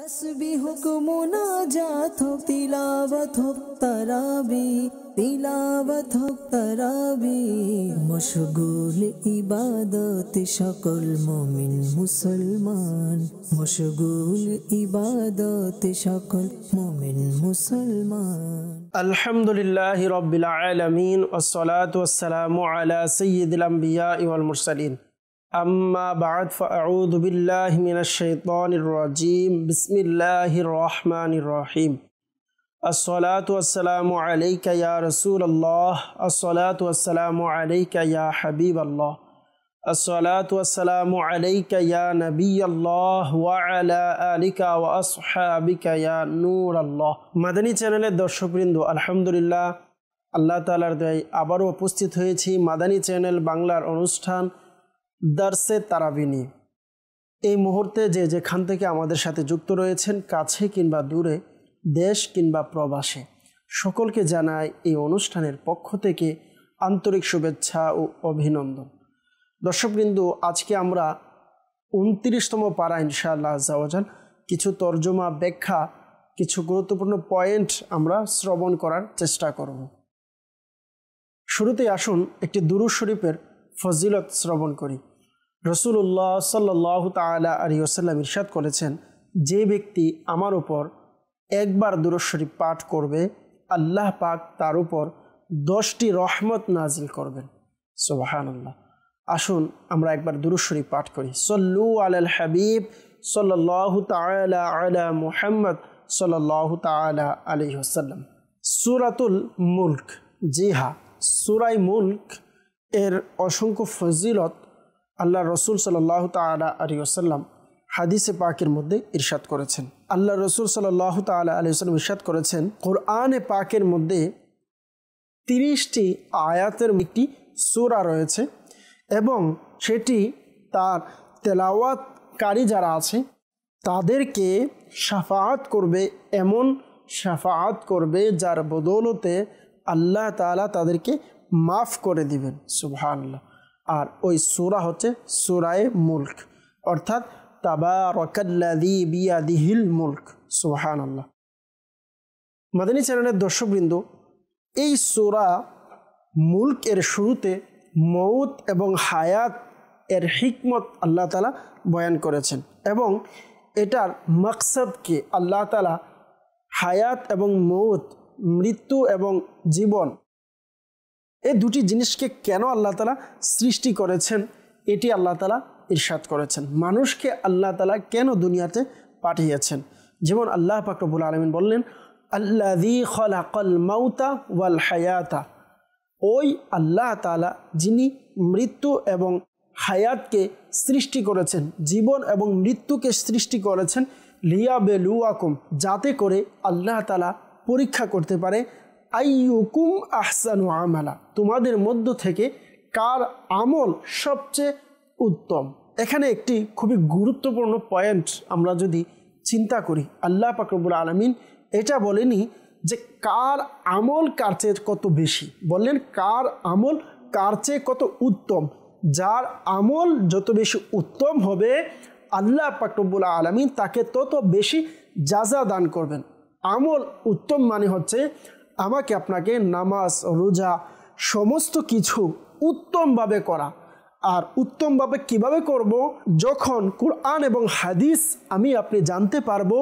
तस्बीह हो मुनाजात हो तिलावत हो तराबी मशगुल इबादत सकल मोमिन मुसलमान मशगुल इबादत सकल मोमिन मुसलमान। अल्हम्दुलिल्लाहि रब्बिल आलमीन वस्सलातु वस्सलामु अला सय्यिदिल अंबिया वल मुरसलीन अम्मा बाद फ़अऊज़ु बिल्लाहि मिनश शैतानिर रजीम बिस्मिल्लाहिर रहमानिर रहीम अस्सलातु वस्सलामु अलैका या रसूलल्लाह अस्सलातु वस्सलामु अलैका या हबीबल्लाह अस्सलातु वस्सलामु अलैका या नबियल्लाह व अला आलिका व असहाबिका या नूरल्लाह। মাদানী চ্যানেলের দর্শকবৃন্দ, আলহামদুলিল্লাহ আল্লাহ তাআলার দয়ায় আবারও উপস্থিত হয়েছি মাদানী চ্যানেল বাংলার অনুষ্ঠান দারসে তারাবি নিয়ে। এই মুহূর্তে যেখান থেকে আমাদের সাথে যুক্ত রয়েছেন, কাছে কিংবা দূরে, দেশ কিংবা প্রবাসে, সকলকে জানাই এই অনুষ্ঠানের পক্ষ থেকে আন্তরিক শুভেচ্ছা ও অভিনন্দন। দর্শকবৃন্দ, আজকে আমরা 29তম পারা ইনশাআল্লাহ আজ্জা ওয়া জাল কিছু তরজমা, ব্যাখ্যা, কিছু গুরুত্বপূর্ণ পয়েন্ট আমরা শ্রবণ করার চেষ্টা করব। শুরুতেই আসুন একটি দুরূদ শরীফের ফজিলত শ্রবণ করি। রাসূলুল্লাহ সাল্লাল্লাহু তাআলা আলাইহি ওয়াসাল্লাম ইরশাদ করেছেন, যে ব্যক্তি আমার উপর একবার দুরূদ শরীফ পাঠ করবে, আল্লাহ পাক তার উপর 10টি রহমত নাজিল করবেন। সুবহানাল্লাহ। আসুন আমরা একবার দুরূদ শরীফ পাঠ করি। সল্লু আলাল হাবিব সাল্লাল্লাহু তাআলা আলা মুহাম্মদ সাল্লাল্লাহু তাআলা আলাইহি ওয়াসাল্লাম। সূরাতুল মুলক, জি হ্যাঁ, সূরায়ে মুলক এর অসংখ্য ফজিলত আল্লাহ রসুল সাল্লাল্লাহু তাআলা আলাইহি ওয়াসাল্লাম হাদিসে পাকের মধ্যে ইরশাদ করেছেন। আল্লাহ রসুল সাল্লাল্লাহু তাআলা আলাইহি ওয়াসাল্লাম ইরশাদ করেছেন, কোরআনে পাকের মধ্যে 30টি আয়াতের একটি সূরা রয়েছে এবং সেটি তার তেলাওয়াতকারী যারা আছে তাদেরকে শাফাআত করবে, এমন শাফাআত করবে যার বদৌলতে আল্লাহ তাআলা তাদেরকে মাফ করে দিবেন। সুবহানাল্লাহ। আর ওই সূরা হচ্ছে সূরায়ে মুলক, অর্থাৎ তাবারাকাল্লাযী বিয়াদিহিল মুলক। সুবহানাল্লাহ। মাদানী চ্যানেলের দর্শকবৃন্দ, এই সূরা মুলক এর শুরুতে মউত এবং হায়াত এর হিকমত আল্লাহ তাআলা বয়ান করেছেন এবং এটার মাকসাদকে আল্লাহ তাআলা হায়াত এবং মউত, মৃত্যু এবং জীবন, এই দুটি জিনিসকে কেন আল্লাহ তাআলা সৃষ্টি করেছেন এটি আল্লাহ তাআলা ইরশাদ করেছেন। মানুষকে আল্লাহ তাআলা কেন দুনিয়াতে পাঠিয়েছেন, যেমন আল্লাহ পাক রব্বুল আলামিন বললেন, আল্লাযী খালাকাল মাউতা ওয়াল হায়াতা, ওই আল্লাহ তাআলা যিনি মৃত্যু এবং হায়াতকে সৃষ্টি করেছেন, জীবন এবং মৃত্যুকে সৃষ্টি করেছেন, লিয়াবলুয়াকুম, যাতে করে আল্লাহ তাআলা পরীক্ষা করতে পারে, আইয়ুকুম আহসানু আমালা, তোমাদের মধ্য থেকে কার আমল সবচেয়ে উত্তম। এখানে একটি খুবই গুরুত্বপূর্ণ পয়েন্ট আমরা যদি চিন্তা করি, আল্লাহ পাক রব্বুল আলামিন এটা বলেনি যে কার আমল কার চেয়ে কত বেশি, বললেন কার আমল কার চেয়ে কত উত্তম। যার আমল যত বেশি উত্তম হবে আল্লাহ পাক রব্বুল আলামিন তাকে তত বেশি জাযা দান করবেন। আমল উত্তম মানে হচ্ছে আমাকে আপনাকে নামাজ, রোজা, সমস্ত কিছু উত্তমভাবে করা। আর উত্তমভাবে কিভাবে করব, যখন কোরআন এবং হাদিস আমি আপনি জানতে পারবো,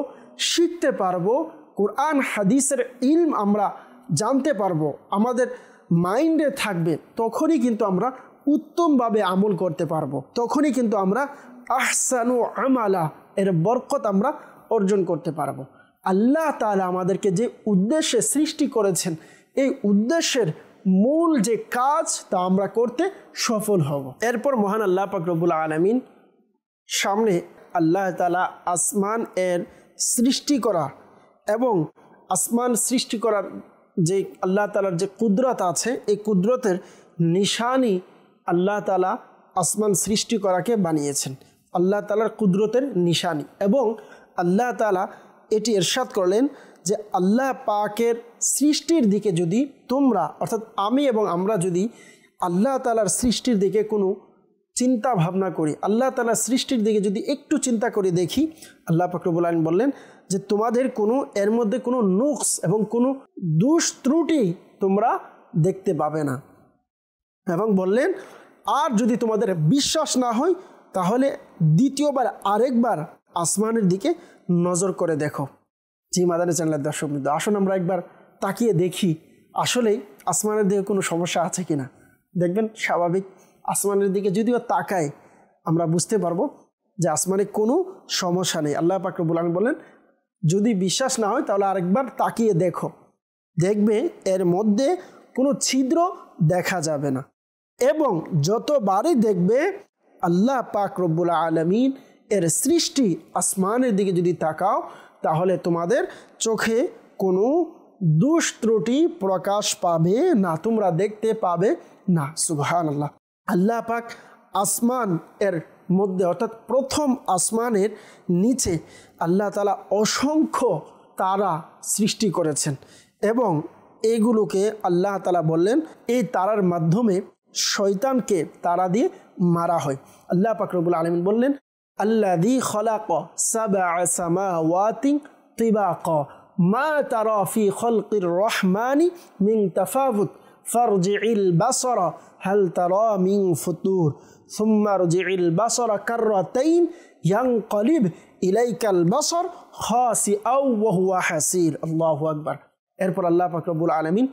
শিখতে পারবো, কোরআন হাদিসের ইলম আমরা জানতে পারবো, আমাদের মাইন্ডে থাকবে, তখনই কিন্তু আমরা উত্তমভাবে আমল করতে পারবো, তখনই কিন্তু আমরা আহসানু আমালা এর বরকত আমরা অর্জন করতে পারবো। আল্লাহ তাআলা আমাদেরকে যে উদ্দেশ্যে সৃষ্টি করেছেন, এই উদ্দেশ্যের মূল যে কাজ তা আমরা করতে সফল হব। এরপর মহান আল্লাহ পাক রব্বুল আলামিন সামনে আল্লাহ তাআলা আসমান এর সৃষ্টি করা এবং আসমান সৃষ্টি করার যে আল্লাহ তাআলার যে কুদরত আছে, এই কুদরতের নিশানি আল্লাহ তাআলা আসমান সৃষ্টি করাকে বানিয়েছেন, আল্লাহ তাআলার কুদরতের নিশানি। এবং আল্লাহ তাআলা এটি ইরশাদ করলেন যে আল্লাহ পাকের সৃষ্টির দিকে যদি তোমরা, অর্থাৎ আমি এবং আমরা যদি আল্লাহ তাআলার সৃষ্টির দিকে কোনো চিন্তা ভাবনা করি, আল্লাহ তাআলার সৃষ্টির দিকে যদি একটু চিন্তা করে দেখি, আল্লাহ পাক রব্বুল আলামিন বললেন যে তোমাদের কোনো এর মধ্যে কোনো নুকস এবং কোনো দোষ ত্রুটি তোমরা দেখতে পাবে না। এবং বললেন আর যদি তোমাদের বিশ্বাস না হয় তাহলে দ্বিতীয়বার আরেকবার আসমানের দিকে নজর করে দেখো। জি মাদানী চ্যানেলের দর্শক বৃন্দ, আসুন আমরা একবার তাকিয়ে দেখি আসলেই আসমানের দিকে কোনো সমস্যা আছে কিনা। দেখবেন স্বাভাবিক আসমানের দিকে যদিও তাকাই আমরা বুঝতে পারবো যে আসমানে কোনো সমস্যা নেই। আল্লাহ পাক রব্বুল আলামিন বলেন যদি বিশ্বাস না হয় তাহলে আরেকবার তাকিয়ে দেখো, দেখবে এর মধ্যে কোনো ছিদ্র দেখা যাবে না। এবং যতবারই দেখবে আল্লাহ পাক রব্বুল আলামিন এর সৃষ্টি আসমানের দিকে যদি তাকাও তাহলে তোমাদের চোখে কোনো দোষ ত্রুটি প্রকাশ পাবে না, তোমরা দেখতে পাবে না। সুবহানাল্লাহ। আল্লাহ পাক আসমান এর মধ্যে অর্থাৎ প্রথম আসমানের নিচে আল্লাহ তাআলা অসংখ্য তারা সৃষ্টি করেছেন এবং এগুলোকে আল্লাহ তাআলা বললেন এই তারার মাধ্যমে শয়তানকে তারা দিয়ে মারা হয়। আল্লাহ পাক রব্বুল আলামিন বললেন আল্লাযী খালাকা সাবআ সামাওয়াতিন তিবাকা মা তারা ফি খালকির রহমানি মিন তাফাউত ফারজি'ল বাসরা হাল তারা মিন ফুতুর সুম্মা রজি'ল বাসরা কাররাতাইন ইয়ানকালিব ইলাইকাল বাসর খাসিআও ওয়া হুয়া হাসির। আল্লাহু আকবার। এরপর আল্লাহ পাক রব্বুল আলামিন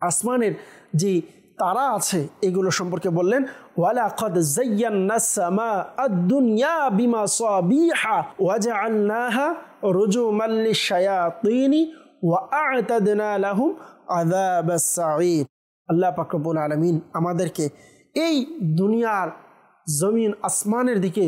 আসমানের যে তারা আছে এগুলো সম্পর্কে বললেন ওয়ালাকাদ যায়্যানাস সামা আদ-দুনিয়া বিমাসাবিহা ওয়াজআলনাহা রুজুমান লিশ-শায়াতিনি ওয়া আ'তাদনা লাহুম আযাবাস সাঈর। আল্লাহ পাক রব্বুল আলামিন আমাদেরকে এই দুনিয়ার জমিন আসমানের দিকে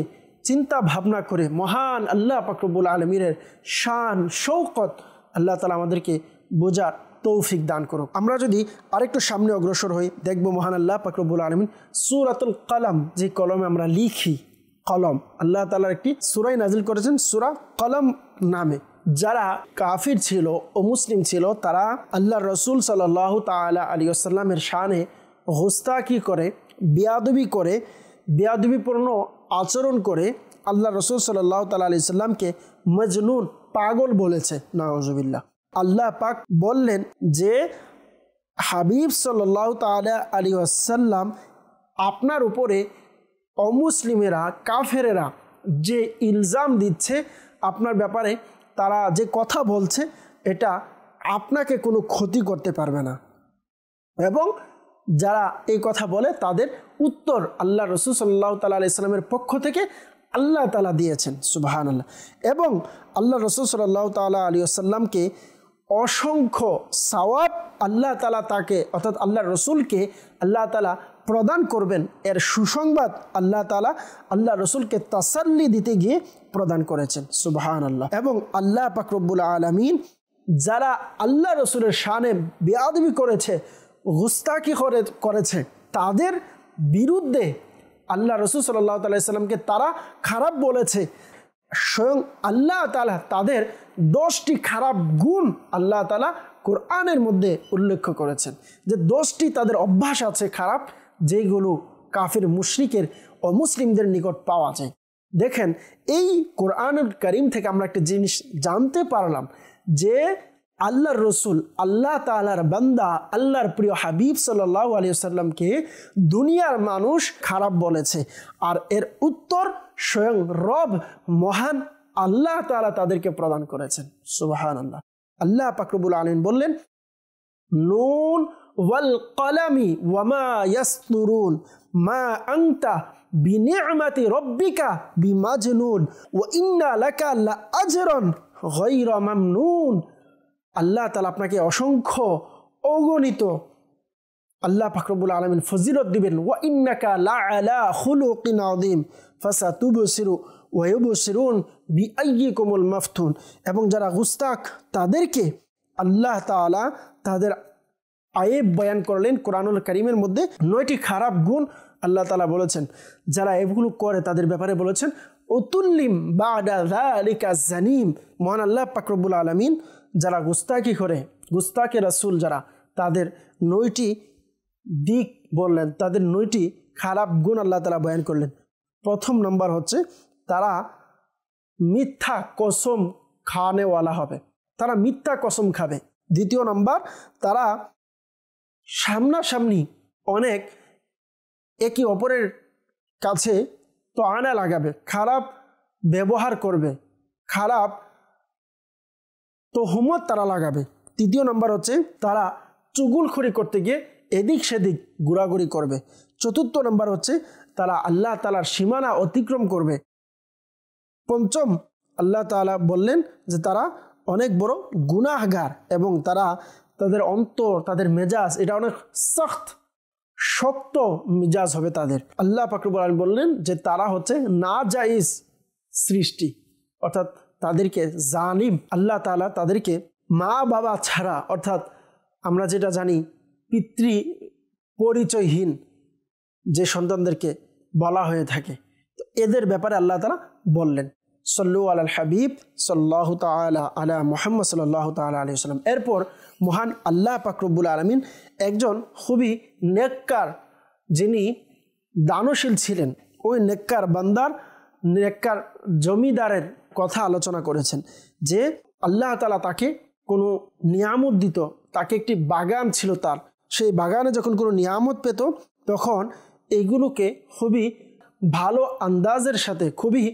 চিন্তা ভাবনা করে মহান আল্লাহ পাক রব্বুল আলামিনের শান শৌকত আল্লাহ তাআলা আমাদেরকে বোঝার তৌফিক দান করুক। আমরা যদি আরেকটু সামনে অগ্রসর হই দেখব মহান আল্লাহ পাক রব্বুল আলামিন সূরাতুল কলম, যে কলমে আমরা লিখি, কলম আল্লাহ তাআলার একটি সূরা নাজিল করেছেন সূরা কলম নামে। যারা কাফির ছিল ও মুসলিম ছিল তারা আল্লাহর রাসূল সাল্লাল্লাহু তাআলা আলাইহি ওয়াসাল্লামের শানে গোস্তাকি করে, বেয়াদবিপূর্ণ আচরণ করে আল্লাহর রাসূল সাল্লাল্লাহু তাআলা আলাইহি ওয়াসাল্লামকে মজনুন, পাগল বলেছে। নাউযুবিল্লাহ। আল্লাহ পাক বললেন যে হাবিব সাল্লাল্লাহু তাআলা আলাইহি ওয়াসাল্লাম আপনার উপরে অমুসলিমেরা কাফেরেরা যে ইলজাম দিচ্ছে আপনার ব্যাপারে, তারা যে কথা বলছে এটা আপনাকে কোনো ক্ষতি করতে পারবে না। এবং যারা এই কথা বলে তাদের উত্তর আল্লাহ রাসূল সাল্লাল্লাহু তাআলা আলাইহি ওয়াসাল্লামের পক্ষ থেকে আল্লাহ তাআলা দিয়েছেন। সুবহানাল্লাহ। এবং আল্লাহ রাসূল সাল্লাল্লাহু তাআলা আলাইহি ওয়াসাল্লামকে অসংখ্য সওয়াব আল্লাহ তাআলা তাকে অর্থাৎ আল্লাহ রসুলকে আল্লাহ তাআলা প্রদান করবেন এর সুসংবাদ আল্লাহ তাআলা আল্লাহ রসুলকে তাসাল্লি দিতে গিয়ে প্রদান করেছেন। সুবহানাল্লাহ। এবং আল্লাহ পাক রব্বুল আলামিন যারা আল্লাহ রসুলের শানে বেয়াদবি করেছে, গুস্তাকি করেছে তাদের বিরুদ্ধে আল্লাহ রসুল সাল্লাল্লাহু আলাইহি ওয়াসাল্লামকে তারা খারাপ বলেছে। স্বয়ং আল্লাহ তাআলা তাদের 10টি খারাপ গুণ আল্লাহ তাআলা কোরআনের মধ্যে উল্লেখ করেছেন, যে 10টি তাদের অভ্যাস আছে খারাপ, যেগুলো কাফির মুশরিকের ও মুসলিমদের নিকট পাওয়া যায়। দেখেন এই কোরআনুল কারীম থেকে আমরা একটা জিনিস জানতে পারলাম যে আল্লাহর রসুল আল্লাহ তাআলার বান্দা আল্লাহর প্রিয় হাবিব সাল্লাল্লাহু আলাইহি ওয়াসাল্লামকে দুনিয়ার মানুষ খারাপ বলেছে, আর এর উত্তর স্বয়ং রব মহান আল্লাহ তাআলা তাদেরকে প্রদান করেছেন। সুবহানাল্লাহ। আল্লাহ পাক রব্বুল আলামিন বললেন নুন ওয়াল কলামি ওয়ামা ইয়াসতুরুন মা আনতা বিনি'মাতি রাব্বিকা বিমাজনুন ওয়া ইন্না লাকা লাআজরান গায়রা মামনুন। আল্লাহ তাআলা আপনাকে অসংখ্য অগণিত আল্লাহ পাক রব্বুল আলামিন ফজিলত দিবেন। ওয়া ইন্নাকা লাআলা খুলুকিন আযীম ফাসাতুবসিরু ওয়া ইউবসিরুন বিআইয়িকুমুল মাফতুন। এবং যারা গুস্তাখ তাদেরকে আল্লাহ তাআলা তাদের আয়েব বয়ান করলেন কোরআনুল কারীমের মধ্যে। 9টি খারাপ গুণ আল্লাহ তাআলা বলেছেন, যারা এগুলো করে তাদের ব্যাপারে বলেছেন উতুল্লিম বাদা যালিকা জানিম। মহান আল্লাহ পাক রব্বুল আলামিন যারা গুস্তাকি করে, গুস্তাকে রাসূল যারা, তাদের 9টি দিক বললেন, তাদের 9টি খারাপ গুণ আল্লাহ তাআলা বয়ান করলেন। প্রথম নাম্বার হচ্ছে তারা মিথ্যা কসম খাওয়ানেওয়ালা হবে, তারা মিথ্যা কসম খাবে। দ্বিতীয় নাম্বার, তারা সামনাসামনি অনেক একে অপরের কাছে তো আনা লাগাবে, খারাপ ব্যবহার করবে, খারাপ তোহমত তারা লাগাবে। তৃতীয় নাম্বার হচ্ছে তারা চুগলখড়ি করতে গিয়ে এদিক সেদিক ঘোরাঘুরি করবে। চতুর্থ নাম্বার হচ্ছে তারা আল্লাহ তাআলার সীমানা অতিক্রম করবে। পঞ্চম, আল্লাহ তাআলা বললেন যে তারা অনেক বড় গুনাহগার এবং তারা তাদের অন্তর, তাদের মেজাজ এটা অনেক শক্ত মিজাজ হবে তাদের। আল্লাহ পাক রব্বুল আলামিন বললেন যে তারা হচ্ছে নাজায়েজ সৃষ্টি, অর্থাৎ তাদেরকে জালিম। আল্লাহ তাআলা তাদেরকে মা বাবা ছাড়া, অর্থাৎ আমরা যেটা জানি পিতৃ পরিচয়হীন যে সন্তানদেরকে বলা হয়ে থাকে, তো এদের ব্যাপারে আল্লাহ তাআলা বললেন সল্লু আলাল হাবিব সাল্লাল্লাহু তাআলা আলা মুহাম্মদ সাল্লাল্লাহু তাআলা আলাইহি ওয়াসাল্লাম। এরপর মহান আল্লাহ পাক রব্বুল আলামিন একজন খুবই নেককার, যিনি দানশীল ছিলেন, ওই নেককার বান্দার, নেককার জমিদারের কথা আলোচনা করেছেন যে আল্লাহ তাআলা তাকে কোনো নিয়ামত দিত, তাকে একটি বাগান ছিল তার, সেই বাগানে যখন কোনো নিয়ামত পেত তখন এগুলোকে খুবই ভালো আন্দাজের সাথে, খুবই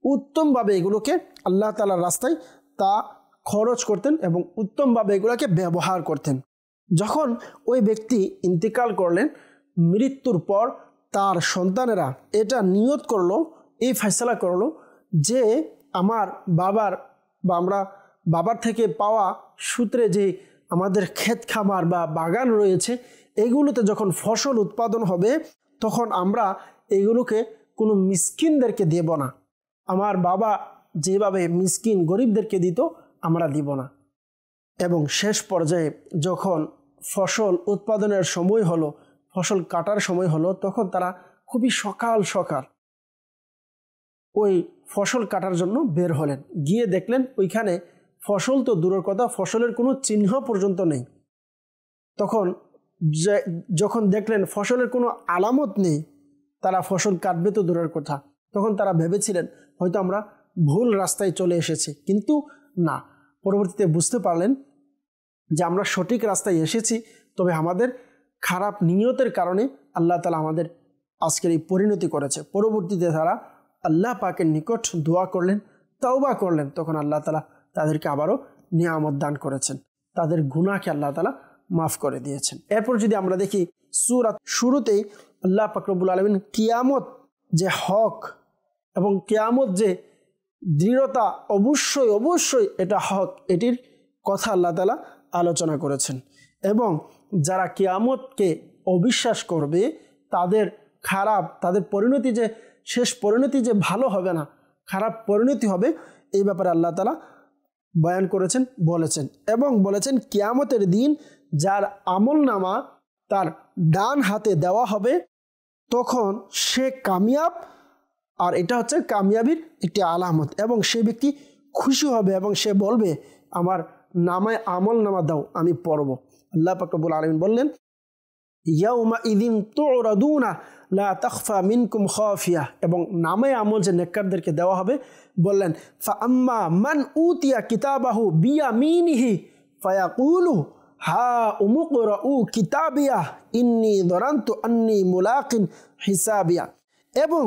উত্তমভাবে এগুলোকে আল্লাহ তাআলার রাস্তায় তা খরচ করতেন এবং উত্তমভাবে এগুলোকে ব্যবহার করতেন। যখন ওই ব্যক্তি ইন্তেকাল করলেন, মৃত্যুর পর তার সন্তানেরা এটা নিয়ত করলো, এই ফয়সালা করলো যে আমার বাবার বা আমরা বাবার থেকে পাওয়া সূত্রে যে আমাদের ক্ষেত খামার বা বাগান রয়েছে, এগুলোতে যখন ফসল উৎপাদন হবে তখন আমরা এগুলোকে কোনো মিসকিনদেরকে দেব না। আমার বাবা যেভাবে মিসকিন গরিবদেরকে দিত আমরা দিব না। এবং শেষ পর্যায়ে যখন ফসল উৎপাদনের সময় হলো, ফসল কাটার সময় হলো, তখন তারা খুবই সকাল সকাল ওই ফসল কাটার জন্য বের হলেন। গিয়ে দেখলেন ওইখানে ফসল তো দূরের কথা, ফসলের কোনো চিহ্ন পর্যন্ত নেই। তখন যখন দেখলেন ফসলের কোনো আলামত নেই, তারা ফসল কাটবে তো দূরের কথা, তখন তারা ভেবেছিলেন হয়তো আমরা ভুল রাস্তায় চলে এসেছি, কিন্তু না, পরবর্তীতে বুঝতে পারলেন যে আমরা সঠিক রাস্তায় এসেছি, তবে আমাদের খারাপ নিয়তের কারণে আল্লাহ তাআলা আমাদের আজকের এই পরিণতি করেছে। পরবর্তীতে তারা আল্লাহ পাকের নিকট দোয়া করলেন, তাওবা করলেন, তখন আল্লাহ তাআলা তাদেরকে আবারও নিয়ামত দান করেছেন, তাদের গুনাহকে আল্লাহ তাআলা মাফ করে দিয়েছেন। এরপর যদি আমরা দেখি সূরা শুরুতেই আল্লাহ পাক রব্বুল আলামিন কিয়ামত যে হক এবং কিয়ামত যে দৃঢ়তা, অবশ্যই অবশ্যই এটা হক, এটির কথা আল্লাহ তাআলা আলোচনা করেছেন। এবং যারা কিয়ামতকে অবিশ্বাস করবে তাদের খারাপ, তাদের পরিণতি যে শেষ পরিণতি যে ভালো হবে না, খারাপ পরিণতি হবে, এই ব্যাপারে আল্লাহ তাআলা বয়ান করেছেন, বলেছেন। এবং বলেছেন কিয়ামতের দিন যার আমলনামা তার ডান হাতে দেওয়া হবে তখন সে কামিয়াব, আর এটা হচ্ছে কামিয়াবির একটি আলামত। এবং সে ব্যক্তি খুশি হবে এবং সে বলবে আমার নামায় আমলনামা দাও, আমি পড়ব। আল্লাহ পাক রব্বুল আলামিন বললেন ইয়াউমা ইযিন তুরাদুনা লা তাখফা মিনকুম খাফিয়া, এবং নামায় আমল যে নেককারদেরকে দেওয়া হবে বললেন ফা আম্মা মান উতিয়া কিতাবাহু বিয়ামিনিহি ফায়াকুলু হা উমুকরাউ কিতাবিয়া ইন্নী যারানতু আন্নী মুলাকিন হিসাবিয়া। এবং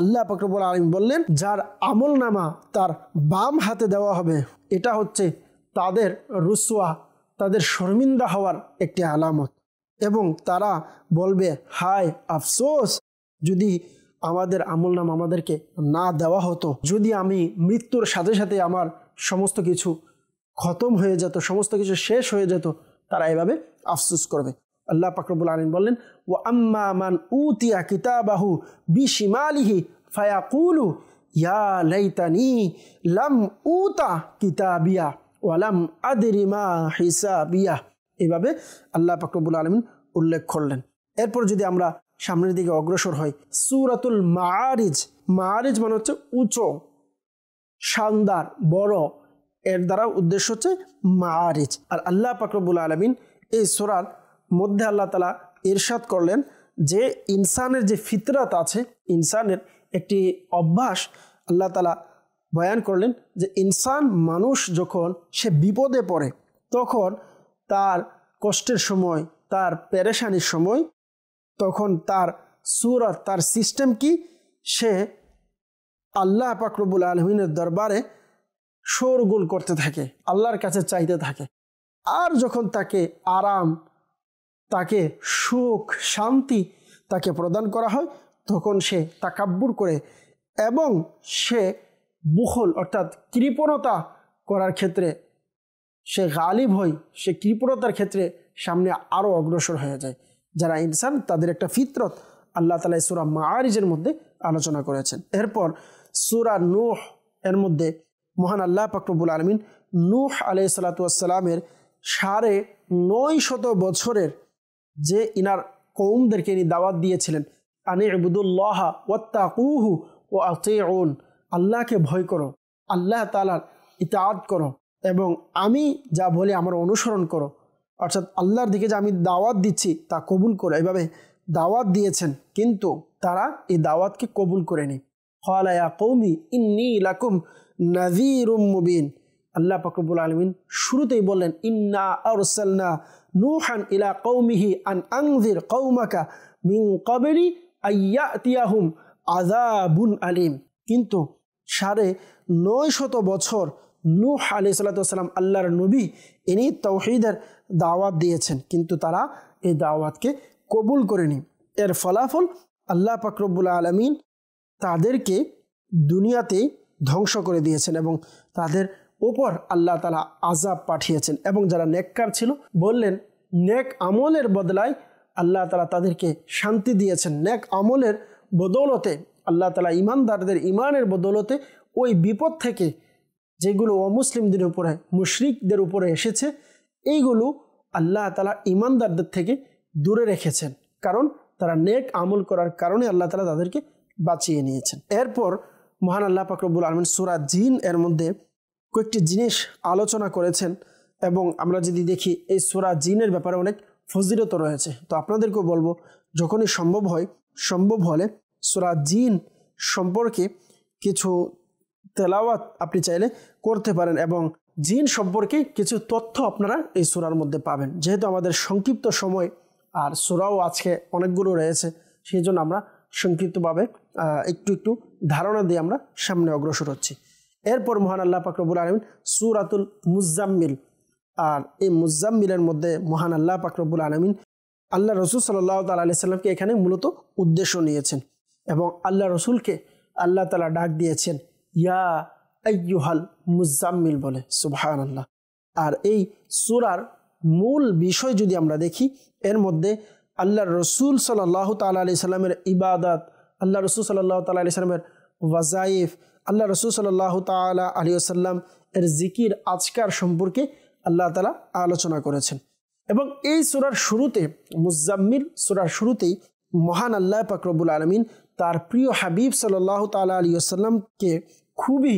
আল্লাহ পাক রব্বুল আলামিন বললেন যার আমলনামা তার বাম হাতে দেওয়া হবে, এটা হচ্ছে তাদের রুসওয়া, তাদের শর্মিন্দা হওয়ার একটি আলামত। এবং তারা বলবে হায় আফসোস, যদি আমাদের আমলনামা আমাদেরকে না দেওয়া হতো, যদি আমি মৃত্যুর সাথে সাথে আমার সমস্ত কিছু খতম হয়ে যেত, সমস্ত কিছু শেষ হয়ে যেত, তারা এভাবে আফসোস করবে। আল্লাহ পাক রব্বুল আলামিন বললেন ওয়া আম্মা মান উতিয়া কিতাবাহু বিশিমালিহি ফায়াকুলু ইয়া লাইতানি লাম উতা কিতাবিয়া ওয়া লাম আদরি মা হিসাবিয়া। এভাবে আল্লাহ পাক রব্বুল আলামিন উল্লেখ করলেন। এরপর যদি আমরা সামনের দিকে অগ্রসর হই, সূরাতুল মাআরিজ, মাআরিজ মানে হচ্ছে উঁচু, শানদার, বড়, এর দ্বারা উদ্দেশ্য হচ্ছে মাআরিজ। আর আল্লাহ পাক রব্বুল আলামিন এই সূরার মধ্যে আল্লাহ তাআলা ইরশাদ করলেন যে ইনসানের যে ফিতরাত আছে, ইনসানের একটি অভ্যাস আল্লাহ তাআলা বয়ান করলেন যে ইনসান মানুষ যখন সে বিপদে পড়ে তখন তার কষ্টের সময়, তার পেরেশানির সময়, তখন তার সুরত, তার সিস্টেম কি, সে আল্লাহ পাক রব্বুল আলামিনের দরবারে শোরগোল করতে থাকে, আল্লাহর কাছে চাইতে থাকে। আর যখন তাকে আরাম, তাকে সুখ, শান্তি তাকে প্রদান করা হয় তখন সে তাকাব্বুর করে এবং সে বুখল অর্থাৎ কৃপণতা করার ক্ষেত্রে সে গালিব হয়, সে কৃপণতার ক্ষেত্রে সামনে আরও অগ্রসর হয়ে যায়। যারা ইনসান তাদের একটা ফিতরত আল্লাহ তাআলা সূরা মাআরিজের মধ্যে আলোচনা করেছেন। এরপর সূরা নূহ এর মধ্যে মহান আল্লাহ পাক রব্বুল আলামিন নূহ আলাইহিস সালাতু ওয়াস সালামের 950 বছরের যে ইনার কওমদেরকে ইনি দাওয়াত দিয়েছিলেন, আনি ইবুদুল্লাহ ওয়াত্তাকুহু ওয়া আতিউন, আল্লাহকে ভয় করো, আল্লাহ তাআলার ইতাআত করো এবং আমি যা বলি আমার অনুসরণ করো, অর্থাৎ আল্লাহর দিকে যে আমি দাওয়াত দিচ্ছি তা কবুল করো, এভাবে দাওয়াত দিয়েছেন। কিন্তু তারা এই দাওয়াতকে কবুল করেনি। ক্বালা ইয়া কওমি ইন্নী লাকুম নাযীরুম মুবিন। আল্লাহ পাক রব্বুল আলামিন শুরুতেই বললেন ইন্না আরসালনা নূহান ইলা কওমিহি আন আনযির কওমাকা মিন ক্বাবলি আইয়াতিয়াহুম আযাবুন আলীম। কিন্তু 950 বছর নূহ আলাইহিস সালাতু ওয়াস সালাম আল্লাহর নবী, ইনি তাওহীদের দাওয়াত দিয়েছেন কিন্তু তারা এই দাওয়াতকে কবুল করেনি। এর ফলাফল আল্লাহ পাক রব্বুল আলামিন তাদেরকে দুনিয়াতে ধ্বংস করে দিয়েছেন এবং তাদের উপর আল্লাহ তাআলা আযাব পাঠিয়েছেন। এবং যারা নেককার ছিল বললেন নেক আমলের বদলায় আল্লাহ তাআলা তাদেরকে শান্তি দিয়েছেন। নেক আমলের বদৌলতে আল্লাহ তাআলা ইমানদারদের ইমানের বদৌলতে ওই বিপদ থেকে যেগুলো অমুসলিমদের উপরে, মুশরিকদের উপরে এসেছে, এইগুলো আল্লাহ তাআলা ইমানদারদের থেকে দূরে রেখেছেন, কারণ তারা নেক আমল করার কারণে আল্লাহ তাআলা তাদেরকে বাঁচিয়ে নিয়েছেন। এরপর মহান আল্লাহ পাক রব্বুল আলামিন সূরা জিন এর মধ্যে কয়েকটি জিনিস আলোচনা করেছেন এবং আমরা যদি দেখি এই সূরা জিনের ব্যাপারে অনেক ফজিলত রয়েছে। তো আপনাদেরকেও বলবো যখনই সম্ভব হলে সূরা জিন সম্পর্কে কিছু তেলাওয়াত আপনি চাইলে করতে পারেন এবং জিন সম্পর্কে কিছু তথ্য আপনারা এই সূরার মধ্যে পাবেন। যেহেতু আমাদের সংক্ষিপ্ত সময় আর সূরাও আজকে অনেকগুলো রয়েছে, সেই জন্য আমরা সংক্ষিপ্তভাবে একটু ধারণা দিয়ে আমরা সামনে অগ্রসর হচ্ছি। এরপর মহান আল্লাহ পাক রব্বুল আলামিন সূরাতুল মুজাম্মিল, আর এই মুজাম্মিলের মধ্যে মহান আল্লাহ পাক রব্বুল আলামিন আল্লাহ রসুল সাল্লাল্লাহু তাআলা আলাইহি সাল্লামকে এখানে মূলত উদ্দেশ্য নিয়েছেন এবং আল্লাহ রসুলকে আল্লাহ তাআলা ডাক দিয়েছেন ইয়া আইয়ুহাল মুজাম্মিল বলে, সুবহানাল্লাহ। আর এই সূরার মূল বিষয় যদি আমরা দেখি, এর মধ্যে আল্লাহ রসুল সাল্লাল্লাহু তাআলা আলাইহি সাল্লামের ইবাদত, আল্লাহ রসুল সাল্লাল্লাহু তাআলা আলাইহি সাল্লামের ওয়াজাইফ, আল্লাহ রসুল সাল্লাল্লাহু তাআলা আলাইহি ওয়াসাল্লাম এর জিকির আজকার সম্পর্কে আল্লাহ তাআলা আলোচনা করেছেন। এবং এই সূরার শুরুতে, মুজাম্মিল সূরার শুরুতেই মহান আল্লাহ পাক রব্বুল আলামিন তার প্রিয় হাবিব সাল্লাল্লাহু তাআলা আলাইহি ওয়াসাল্লামকে খুবই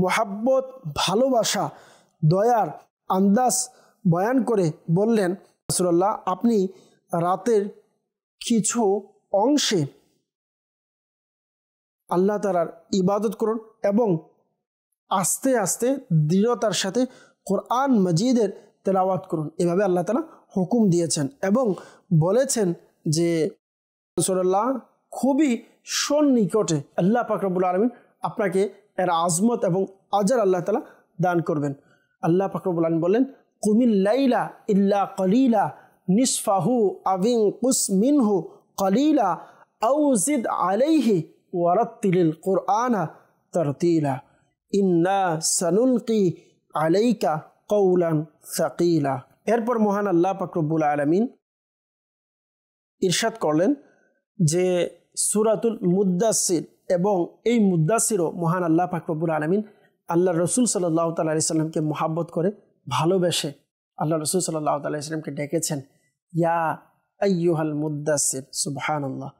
মোহাব্বত, ভালোবাসা, দয়ার আন্দাজ বয়ান করে বললেন, রাসূলুল্লাহ আপনি রাতের কিছু অংশে আল্লাহ তাআলার ইবাদত করুন এবং আস্তে আস্তে দৃঢ়তার সাথে কোরআন মাজিদের তেলাওয়াত করুন। এভাবে আল্লাহ তাআলা হুকুম দিয়েছেন এবং বলেছেন যে রাসূলুল্লাহ খুবই সন্নিকটে আল্লাহ পাক রব্বুল আলামিন আপনাকে এর আজমত এবং আজর আল্লাহ তাআলা দান করবেন। আল্লাহ পাক রব্বুল আলামিন বলেন কুমিল লাইলা ইল্লা কলিলা নিসফাহু আবিন কুস মিনহু কলিলা আও জিদ আলাইহি ওয়ারাত্তিলিল কুরআনা তারতিলা ইন্না সানুলকি আলাইকা কওলান সাকিলা। এরপর মহান আল্লাহ পাক রব্বুল আলামিন ইরশাদ করলেন যে সূরাতুল মুদ্দাসির, এবং এই মুদ্দাসিরও মহান আল্লাহ পাক রব্বুল আলামিন আল্লাহ রসুল সাল্লাল্লাহু তাআলা আলাইহি সাল্লামকে মহাব্বত করে ভালোবেসে আল্লাহ রসুল সাল্লাল্লাহু তাআলা আলাইহি সাল্লামকে ডেকেছেন ইয়া আইয়ুহাল মুদ্দাসির, সুবহানাল্লাহ।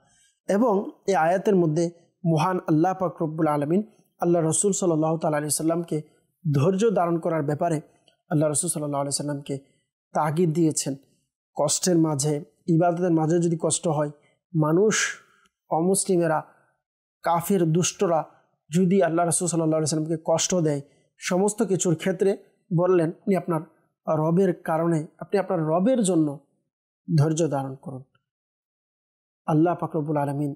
এবং এই আয়াতের মধ্যে মহান আল্লাহ পাক রব্বুল আলামিন আল্লাহ রসুল সাল্লাল্লাহু তাআলা আলাইহি সাল্লামকে ধৈর্য ধারণ করার ব্যাপারে আল্লাহ রসুল সাল্লাল্লাহু আলাইহি সাল্লামকে তাগিদ দিয়েছেন। কষ্টের মাঝে, ইবাদতের মাঝে যদি কষ্ট হয় মানুষ অমুসলিমেরা কাফির দুষ্টরা যদি আল্লাহ রাসূল সাল্লাল্লাহু আলাইহি ওয়াসাল্লামকে কষ্ট দেয় সমস্ত কিছুর ক্ষেত্রে বললেন আপনি আপনার রবের কারণে আপনি আপনার রবের জন্য ধৈর্য ধারণ করুন। আল্লাহ পাক রব্বুল আলামিন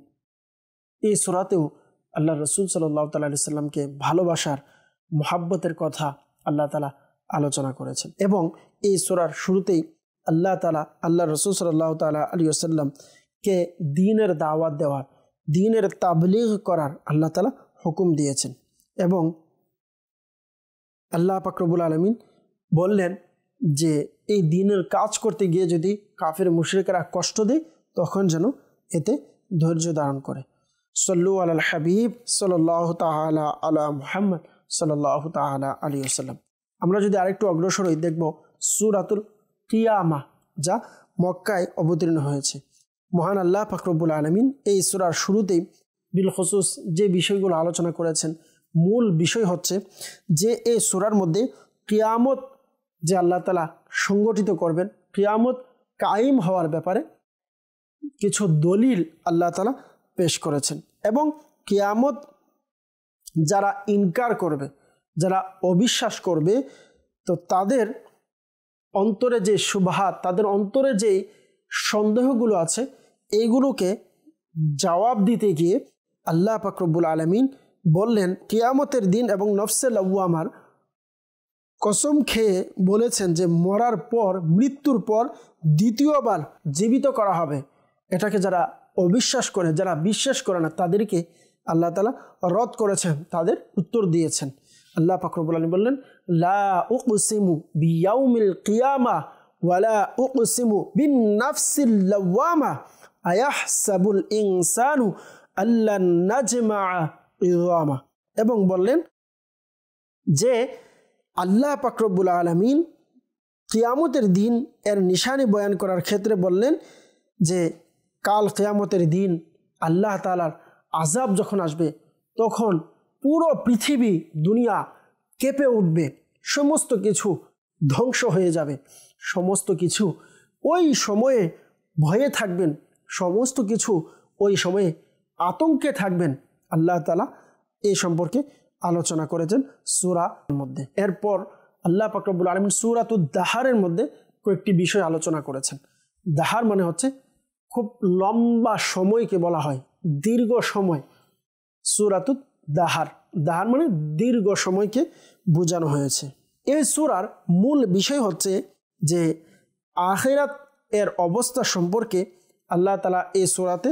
এই সূরাতেও আল্লাহ রাসূল সাল্লাল্লাহু আলাইহি ওয়াসাল্লামকে ভালোবাসার মুহাব্বতের কথা আল্লাহ তাআলা আলোচনা করেছেন এবং এই সূরার শুরুতেই আল্লাহ তাআলা আল্লাহ রাসূল সাল্লাল্লাহু আলাইহি ওয়াসাল্লামকে দ্বীনের দাওয়াত দেওয়ার দ্বীনের তাবলীগ করার আল্লাহ তাআলা হুকুম দিয়েছেন এবং আল্লাহ পাক রব্বুল আলামিন বললেন যে এই দ্বীনের কাজ করতে গিয়ে যদি কাফের মুশরিকরা কষ্ট দেয় তখন যেন এতে ধৈর্য ধারণ করে। সল্লু আলাল হাবিব সাল্লাল্লাহু তাআলা আলা মুহাম্মদ সাল্লাল্লাহু তাআলা আলাইহি ওয়াসাল্লাম। আমরা যদি আরেকটু অগ্রসর হই দেখব সূরাতুল কিয়ামা যা মক্কায় অবতীর্ণ হয়েছে। মহান আল্লাহ পাক রব্বুল আলামিন এই সূরার শুরুতেই বিল খুসুস যে বিষয়গুলো আলোচনা করেছেন মূল বিষয় হচ্ছে যে এই সূরার মধ্যে কিয়ামত যে আল্লাহ তাআলা সংগঠিত করবেন কিয়ামত কায়েম হওয়ার ব্যাপারে কিছু দলিল আল্লাহ তাআলা পেশ করেছেন এবং কিয়ামত যারা ইনকার করবে যারা অবিশ্বাস করবে তো তাদের অন্তরে যে শুবহাত তাদের অন্তরে যে সন্দেহগুলো আছে এইগুলোকে জবাব দিতে গিয়ে আল্লাহ পাক রব্বুল আলামিন বললেন কিয়ামতের দিন এবং নফসে লাওয়ামার কসম খেয়ে বলেছেন যে মরার পর মৃত্যুর পর দ্বিতীয়বার জীবিত করা হবে। এটাকে যারা অবিশ্বাস করে যারা বিশ্বাস করে না তাদেরকে আল্লাহ তাআলা রদ করেছেন তাদের উত্তর দিয়েছেন। আল্লাহ পাক রব্বুল আলামিন বললেন লা উকসিমু বিয়াউমিল কিয়ামা ওয়ালা উকসিমু বিন নাফসিল লাওয়ামা আয়াহসাবুল ইনসানু আল্লান নাজমা ইযামা এবং বললেন যে আল্লাহ পাক রব্বুল আলামিন কিয়ামতের দিন এর নিশানি বয়ান করার ক্ষেত্রে বললেন যে কাল কিয়ামতের দিন আল্লাহ তাআলার আযাব যখন আসবে তখন পুরো পৃথিবী দুনিয়া কেঁপে উঠবে সমস্ত কিছু ধ্বংস হয়ে যাবে সমস্ত কিছু ওই সময়ে ভয়ে থাকবেন সমস্ত কিছু ওই সময়ে আতঙ্কে থাকবেন। আল্লাহ তাআলা এই সম্পর্কে আলোচনা করেছেন সূরার মধ্যে। এরপর আল্লাহ পাক রব্বুল আলামিন সূরাতুদ দাহারের মধ্যে কয়েকটি বিষয় আলোচনা করেছেন। দাহার মানে হচ্ছে খুব লম্বা সময়কে বলা হয় দীর্ঘ সময়। সূরাতুদ দাহার দাহার মানে দীর্ঘ সময়কে বোঝানো হয়েছে। এই সূরার মূল বিষয় হচ্ছে যে আখিরাত এর অবস্থা সম্পর্কে আল্লাহ তাআলা এই সূরাতে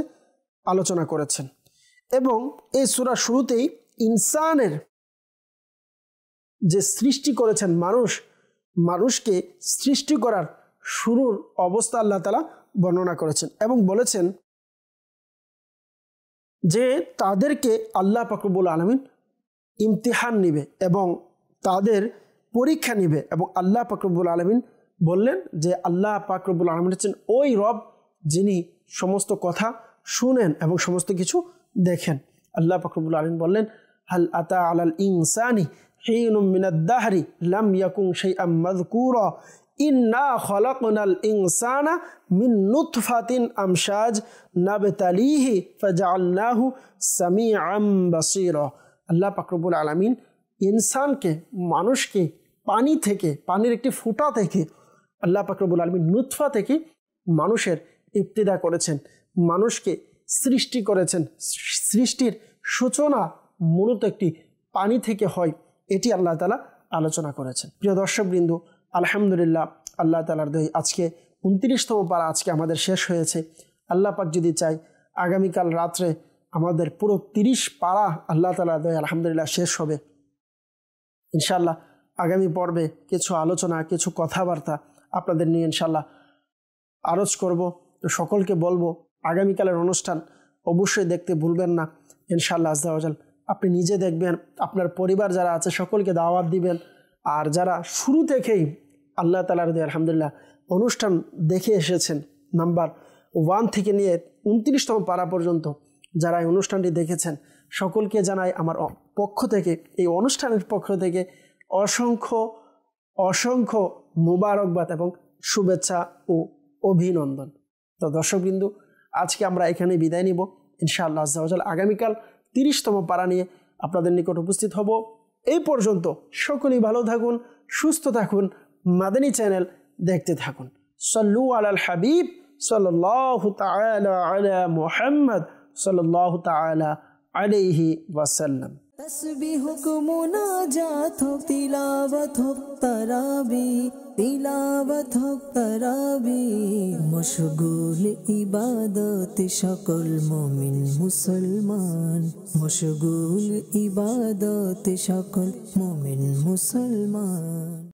আলোচনা করেছেন এবং এই সূরার শুরুতেই ইনসানের যে সৃষ্টি করেছেন মানুষকে সৃষ্টি করার শুরুর অবস্থা আল্লাহ তাআলা বর্ণনা করেছেন এবং বলেছেন যে তাদেরকে আল্লাহ পাক রব্বুল আলামিন ইমতিহান নিবে এবং তাদের পরীক্ষা নিবে এবং আল্লাহ পাক রব্বুল আলামিন বললেন যে আল্লাহ পাক রব্বুল আলামিন হচ্ছেন ওই রব যিনি সমস্ত কথা শুনেন এবং সমস্ত কিছু দেখেন। আল্লাহ পাক রব্বুল আলামিন বললেন হাল আতা আলাল ইনসানি হিনুম মিনাদ দাহরি লাম ইয়াকুন শাইআম মাযকুরা ইন্না খলাকনাল ইনসানা মিন নুতফাতিন আমশাজ নাবতালিহি ফাজআলনাহু সামিআম বাসীরা। আল্লাহ পাক রব্বুল আলামিন ইনসানকে মানুষকে পানি থেকে পানির একটি ফোঁটা থেকে আল্লাহ পাক রব্বুল আলামিন নুতফা থেকে মানুষের ইবতিদা করেছেন মানুষকে সৃষ্টি করেছেন। সৃষ্টির সূচনা মূলত একটি পানি থেকে হয় এটি আল্লাহ তাআলা আলোচনা করেছেন। প্রিয় দর্শকবৃন্দ আলহামদুলিল্লাহ আল্লাহ তাআলার দয়ায় আজকে 29তম পারা আজকে আমাদের শেষ হয়েছে। আল্লাহ পাক যদি চাই আগামীকাল রাত্রে আমাদের পুরো 30 পারা আল্লাহ তাআলার দয়ায় আলহামদুলিল্লাহ শেষ হবে। ইনশাআল্লাহ আগামী পর্বে কিছু আলোচনা কিছু কথাবার্তা আপনাদের নিয়ে ইনশাআল্লাহ আরজ করব। তো সকলকে বলবো আগামীকালের অনুষ্ঠান অবশ্যই দেখতে ভুলবেন না ইনশাআল্লাহ আজ্জা ওয়াজাল। আপনি নিজে দেখবেন আপনার পরিবার যারা আছে সকলকে দাওয়াত দিবেন আর যারা শুরু থেকেই আল্লাহ তাআলার দয়ায় আলহামদুলিল্লাহ অনুষ্ঠান দেখে এসেছেন নাম্বার 1 থেকে নিয়ে 29তম পারা পর্যন্ত যারা এই অনুষ্ঠানটি দেখেছেন সকলকে জানাই আমার পক্ষ থেকে এই অনুষ্ঠানের পক্ষ থেকে অসংখ্য অসংখ্য মুবারকবাদ এবং শুভেচ্ছা ও অভিনন্দন। তো দর্শকবৃন্দ আজকে আমরা এখানে বিদায় নিব। ইনশাআল্লাহ আজ্জা ওয়া জাল আগামীকাল 30তম পারা নিয়ে আপনাদের নিকট উপস্থিত হব। এই পর্যন্ত সকলেই ভালো থাকুন, সুস্থ থাকুন, মাদানী চ্যানেল দেখতে থাকুন। সাল্লু আলাল হাবিব সাল্লাল্লাহু তাআলা আলা মুহাম্মদ সাল্লাল্লাহু তাআলা আলাইহি ওয়াসাল্লাম। तस्बीह को मुनाजात हो, तिलावत हो तराबी, तिलावत हो तराबी। मशगूल इबादत सकल मोमिन मुसलमान, मशगूल इबादत सकल मोमिन मुसलमान।